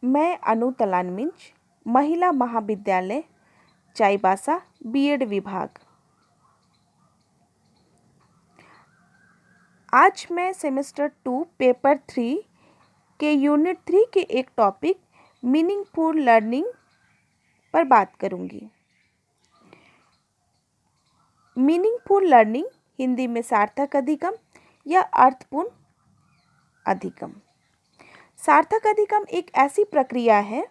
मैं अनु तलानमिंज, महिला महाविद्यालय चाईबासा, बीएड विभाग। आज मैं सेमेस्टर 2 पेपर 3 के यूनिट 3 के एक टॉपिक मीनिंगफुल लर्निंग पर बात करूंगी। मीनिंगफुल लर्निंग हिंदी में सार्थक अधिगम या अर्थपूर्ण अधिगम। सार्थक अधिगम एक ऐसी प्रक्रिया है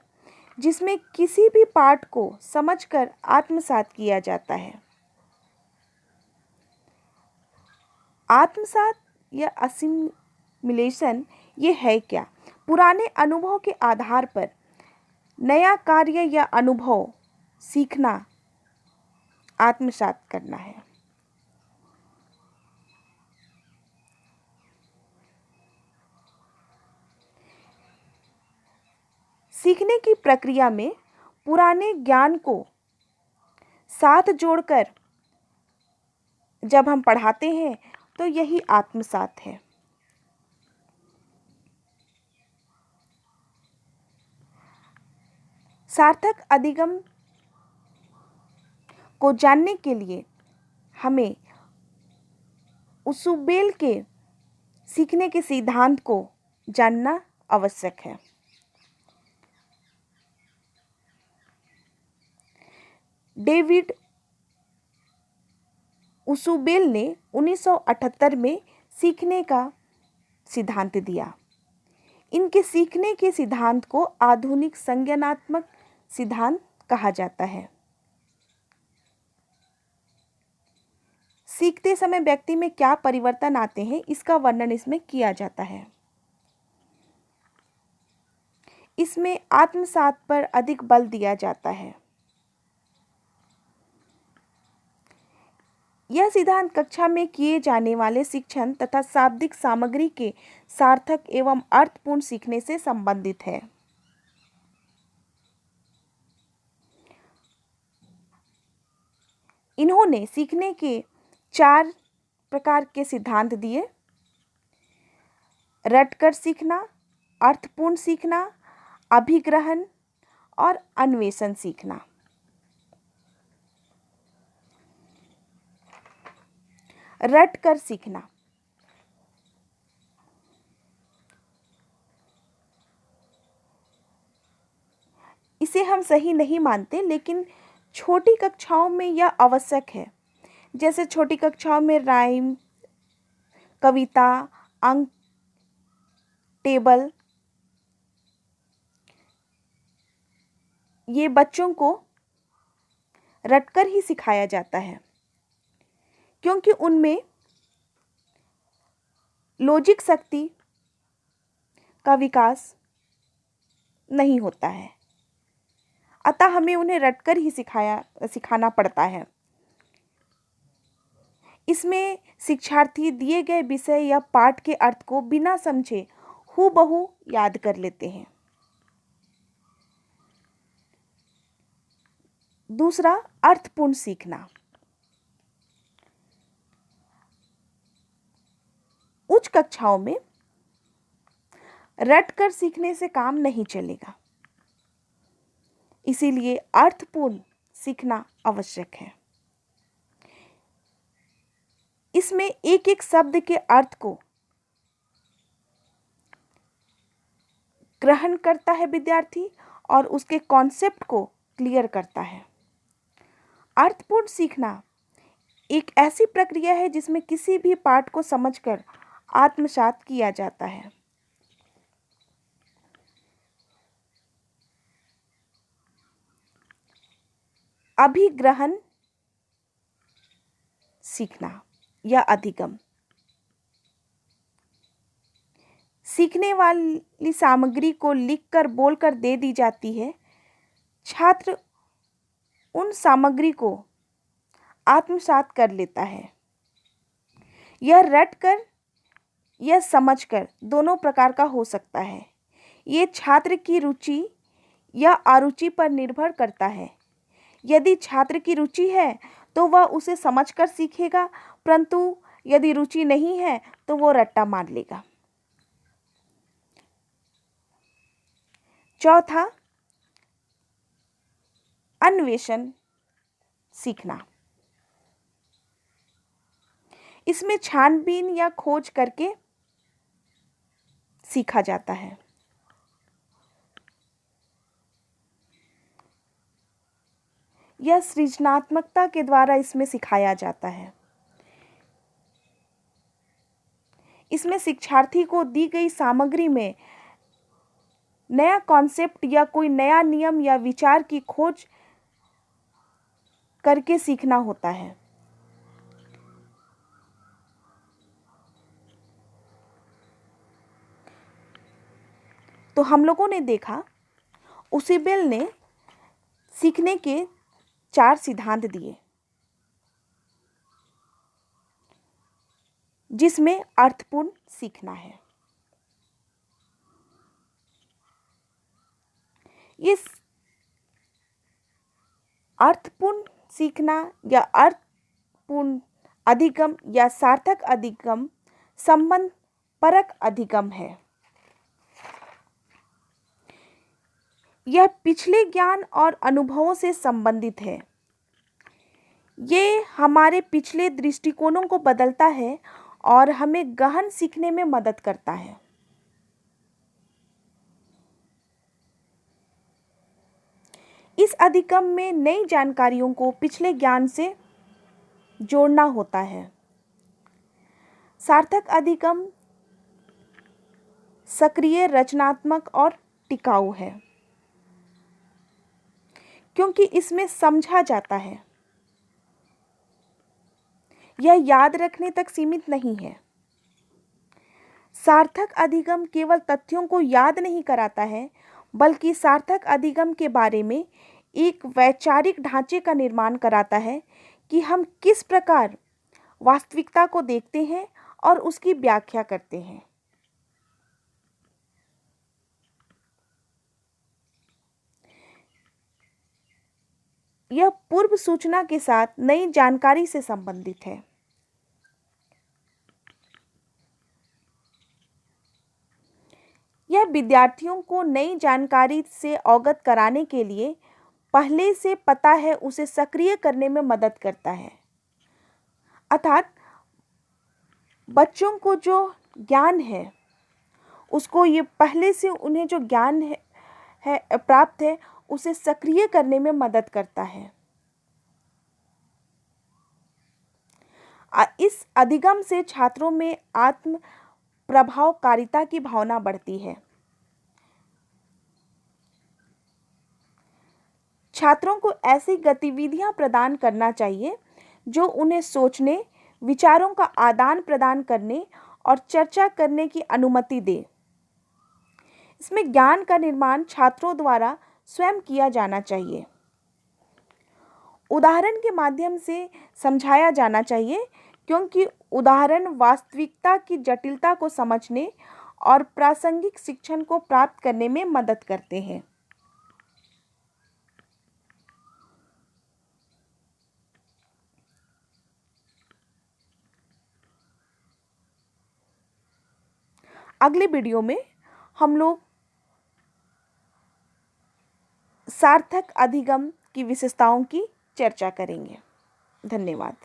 जिसमें किसी भी पाठ को समझकर आत्मसात किया जाता है। आत्मसात या असिमिलेशन ये है क्या? पुराने अनुभव के आधार पर नया कार्य या अनुभव सीखना, आत्मसात करना है। सीखने की प्रक्रिया में पुराने ज्ञान को साथ जोड़कर जब हम पढ़ाते हैं तो यही आत्मसात है। सार्थक अधिगम को जानने के लिए हमें उसुबेल के सीखने के सिद्धांत को जानना आवश्यक है। डेविड उसुबेल ने 1978 में सीखने का सिद्धांत दिया। इनके सीखने के सिद्धांत को आधुनिक संज्ञानात्मक सिद्धांत कहा जाता है। सीखते समय व्यक्ति में क्या परिवर्तन आते हैं, इसका वर्णन इसमें किया जाता है। इसमें आत्मसात पर अधिक बल दिया जाता है। यह सिद्धांत कक्षा में किए जाने वाले शिक्षण तथा शाब्दिक सामग्री के सार्थक एवं अर्थपूर्ण सीखने से संबंधित है। इन्होंने सीखने के 4 प्रकार के सिद्धांत दिए: रटकर सीखना, अर्थपूर्ण सीखना, अभिग्रहण और अन्वेषण सीखना। रटकर सीखना। इसे हम सही नहीं मानते, लेकिन छोटी कक्षाओं में यह आवश्यक है। जैसे छोटी कक्षाओं में राइम, कविता, अंक टेबल, ये बच्चों को रटकर ही सिखाया जाता है, क्योंकि उनमें लॉजिक शक्ति का विकास नहीं होता है। अतः हमें उन्हें रटकर ही सिखाना पड़ता है। इसमें शिक्षार्थी दिए गए विषय या पाठ के अर्थ को बिना समझे हूबहू याद कर लेते हैं। दूसरा, अर्थपूर्ण सीखना। उच्च कक्षाओं में रटकर सीखने से काम नहीं चलेगा, इसीलिए अर्थपूर्ण सीखना आवश्यक है। इसमें एक एक शब्द के अर्थ को ग्रहण करता है विद्यार्थी और उसके कॉन्सेप्ट को क्लियर करता है। अर्थपूर्ण सीखना एक ऐसी प्रक्रिया है जिसमें किसी भी पाठ को समझकर आत्मसात किया जाता है। अभिग्रहण सीखना या अधिगम। सीखने वाली सामग्री को लिखकर बोलकर दे दी जाती है। छात्र उन सामग्री को आत्मसात कर लेता है। यह रटकर या समझकर दोनों प्रकार का हो सकता है। ये छात्र की रुचि या अरुचि पर निर्भर करता है। यदि छात्र की रुचि है तो वह उसे समझकर सीखेगा, परंतु यदि रुचि नहीं है तो वो रट्टा मार लेगा। चौथा, अन्वेषण सीखना। इसमें छानबीन या खोज करके सीखा जाता है। यह सृजनात्मकता के द्वारा इसमें सिखाया जाता है। इसमें शिक्षार्थी को दी गई सामग्री में नया कॉन्सेप्ट या कोई नया नियम या विचार की खोज करके सीखना होता है। तो हम लोगों ने देखा उसीबेल ने सीखने के 4 सिद्धांत दिए, जिसमें अर्थपूर्ण सीखना है। इस अर्थपूर्ण सीखना या अर्थपूर्ण अधिगम या सार्थक अधिगम संबंध परक अधिगम है। यह पिछले ज्ञान और अनुभवों से संबंधित है। ये हमारे पिछले दृष्टिकोणों को बदलता है और हमें गहन सीखने में मदद करता है। इस अधिगम में नई जानकारियों को पिछले ज्ञान से जोड़ना होता है। सार्थक अधिगम सक्रिय, रचनात्मक और टिकाऊ है, क्योंकि इसमें समझा जाता है। यह याद रखने तक सीमित नहीं है। सार्थक अधिगम केवल तथ्यों को याद नहीं कराता है, बल्कि सार्थक अधिगम के बारे में एक वैचारिक ढांचे का निर्माण कराता है कि हम किस प्रकार वास्तविकता को देखते हैं और उसकी व्याख्या करते हैं। यह पूर्व सूचना के साथ नई जानकारी से संबंधित है। यह विद्यार्थियों को नई जानकारी से अवगत कराने के लिए पहले से पता है उसे सक्रिय करने में मदद करता है। अर्थात बच्चों को जो ज्ञान है उसको ये पहले से उन्हें जो ज्ञान है प्राप्त है उसे सक्रिय करने में मदद करता है। इस अधिगम से छात्रों में आत्म प्रभावकारिता की भावना बढ़ती है। छात्रों को ऐसी गतिविधियां प्रदान करना चाहिए जो उन्हें सोचने, विचारों का आदान प्रदान करने और चर्चा करने की अनुमति दे। इसमें ज्ञान का निर्माण छात्रों द्वारा स्वयं किया जाना चाहिए। उदाहरण के माध्यम से समझाया जाना चाहिए, क्योंकि उदाहरण वास्तविकता की जटिलता को समझने और प्रासंगिक शिक्षण को प्राप्त करने में मदद करते हैं। अगले वीडियो में हम लोग सार्थक अधिगम की विशेषताओं की चर्चा करेंगे। धन्यवाद।